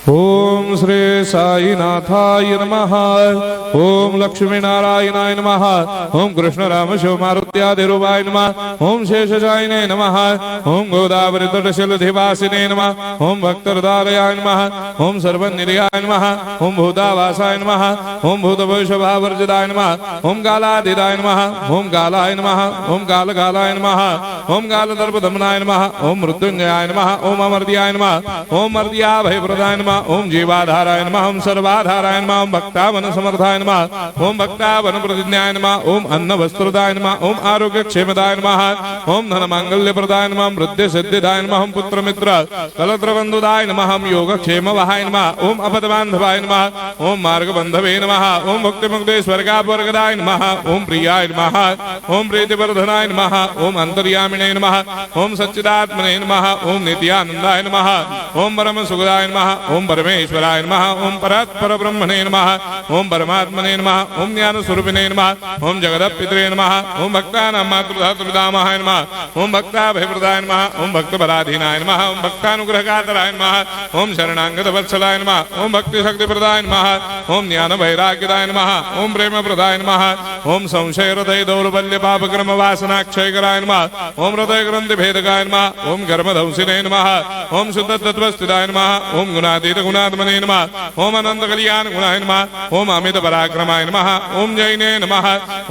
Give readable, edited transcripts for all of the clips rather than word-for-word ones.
ओम श्री साईनाथाय नमः। ओम लक्ष्मी नारायणाय नमः। ओम कृष्ण राम शिव मारुत्यादिरूपाय नमः। ओम शेषशायिने नमः। ओम गोदावरी तटशिलधिवासिने नमः। ओम भक्तहृदयाय नमः। ओम सर्वनिलयाय नमः। ओम भूतावासाय नमः। ओम भूतभविष्यभावर्जिताय नमः। ओम कालाधीराय नमः। ओम कालाय नमः। ओम कालकालाय नमः। ओम कालदर्पदमनाय नमः। ओम मृत्युंजयाय नमः। ओम अमर्त्याय नमः। ओम मर्त्याभयप्रदाय नमः। ओम जीवाधाराय नमः। ओम सर्वाधाराय नमः। ओम भक्तावन समर्थाय नमः। ओम भक्तावन प्रतिज्ञाय नमः। ओम अन्न वस्त्रदाय नमः। ओम आरोग्य क्षेमदाय नमः। ओम धन मांगल्य प्रदाय नमः। ओम वृद्धि सिद्धिदाय नमः। ओम पुत्र मित्र कलत्र बंधुदाय नमः। ओम योग क्षेम वहाय नमः। ओम अपदबांधवाय नमः। ओम मार्ग बंधवे नमः। ओम भक्ति मुक्ति स्वर्गापवर्गदाय नमः। ओम प्रियाय नमः। ओम प्रीतिवर्धनाय नमः। ओम अंतर्यामिने नमः। ओम सच्चिदात्मने नमः। ओम नित्यानंदाय नमः। ओम परम सुखदाय नमः। ओम परमेश्वराय नमः। ओम परात्पर ब्रह्मणे नमः। ओम परमात्मने नमः। ओम ज्ञान स्वरूपिणे नमः। ओम जगदपितरे नमः। ओम भक्तानां मातृधातृदामहाय नमः। ओम भक्ताभयप्रदाय नमः। ओम भक्तपराधीनाय नमः। ओम भक्तानुग्रहकातराय नमः। ओम शरणागत वत्सलाय नमः। ओम भक्ति शक्ति प्रदाय नमः। ओम ज्ञान वैराग्यदाय नमः। ओम प्रेम प्रदाय नमः। ओम संशय हृदय दौर्बल्य पाप कर्म वासना क्षयकराय नमः। ओम हृदय ग्रंथि भेदकाय नमः। ओम कर्मधंसिने नमः। ओम शुद्ध तत्वस्थिताय नमः। ओम गुणातीत गुणात्मने नमः। ओम अनंत कल्याण गुणाय नमः। ओम अमित पराक्रमाय नमः। ओम जैने नमः।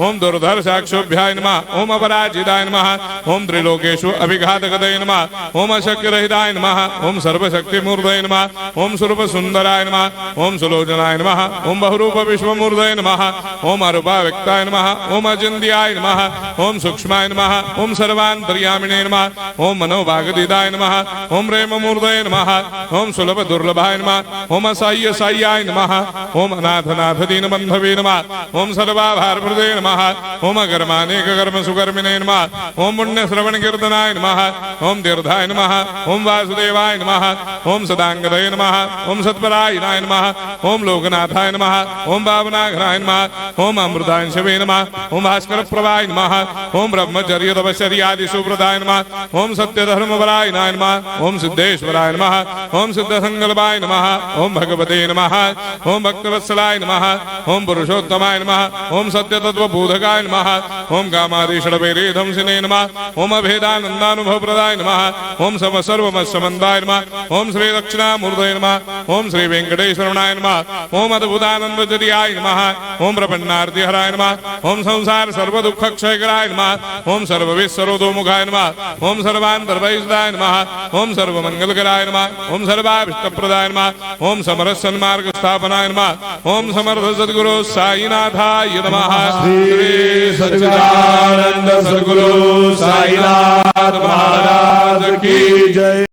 ओम दुर्धर साक्षोभ्याय नमः। ओम अपराजिताय नमः। ओम त्रिलोकेषु अभिघातगतये नमः। ओम अशक्य रहिताय नमः। ओम सर्वशक्ति मूर्धये नमः। ओम स्वरूप सुंदराय नमः। ओम सुलोचनाय नमः। ओम बहुरूप विश्वमूर्धये नमः। ओम अरूपाव्यक्ताय नमः। ओम अचिन्त्याय नमः। ओम सूक्ष्माय नमः। ओम सर्वान्तर्यामिने नमः। ओम मनोभागदिदाय नमः। ओम प्रेम मूर्धये नमः। ओम सुलभ दुर्लभाय नमः। ओम असह्य साह्याय नमः। ओम अनाथनाथ दीनबंधवे नमः। ओम सर्वाभारप्रदे नमः। ओम अकर्मानेक कर्म सुकर्मिणे नमः। ओम पुण्य श्रवण कीर्तनाय नमः। ओम तीर्थाय नमः। ओम वासुदेवाय नमः। ओम सदांगदये नमः। ओम सत्परायणाय नमः। ओम लोकनाथाय नमः। ओम पावनाघ्नाय नमः। ओम अमृतांशवे नमः। ओम भास्कर प्रभाय नमः। ओम ब्रह्मचर्य तपश्चर्यादि सुप्रदाय नमः। ओम सत्य धर्मपरायणाय नमः। ओम सिद्धेश्वराय नमः। ओम सिद्ध संकल्पाय नमः। ओम भगवते नमः। ओम भक्तवत्सलाय नमः। ओम पुरुषोत्तमाय नमः। ओम सत्य तत्व बोधकाय नमः। ओम कामादिषडवेरेधंसिने नमः। ओम अभेदानंदानुभव प्रदाय नमः। ओम सम सर्वमस्समन्दाय नमः। ओम श्री दक्षिणामूर्तये नमः। ओम श्री वेंकटेश्वरनाय नमः। ओम अद्भुतानंदचर्याय नमः। ओम प्रपन्नार्तिहराय नमः। ओम संसार सर्व दुख क्षयकराय नमः। ओम सर्वविस्सरोदोमुखाय नमः। ओम सर्वान्तर्वैसदाय नमः। ओम सर्वमंगलकराय नमः। ओम सर्वाभिष्टप्रदाय नमः। ओम समरस सन्मार्ग स्थापनाय नमः। ओम समर्थ सद्गुरु साईनाथाय नमः। श्री सच्चिदानंद सद्गुरु साईनाथ महाराज की जय।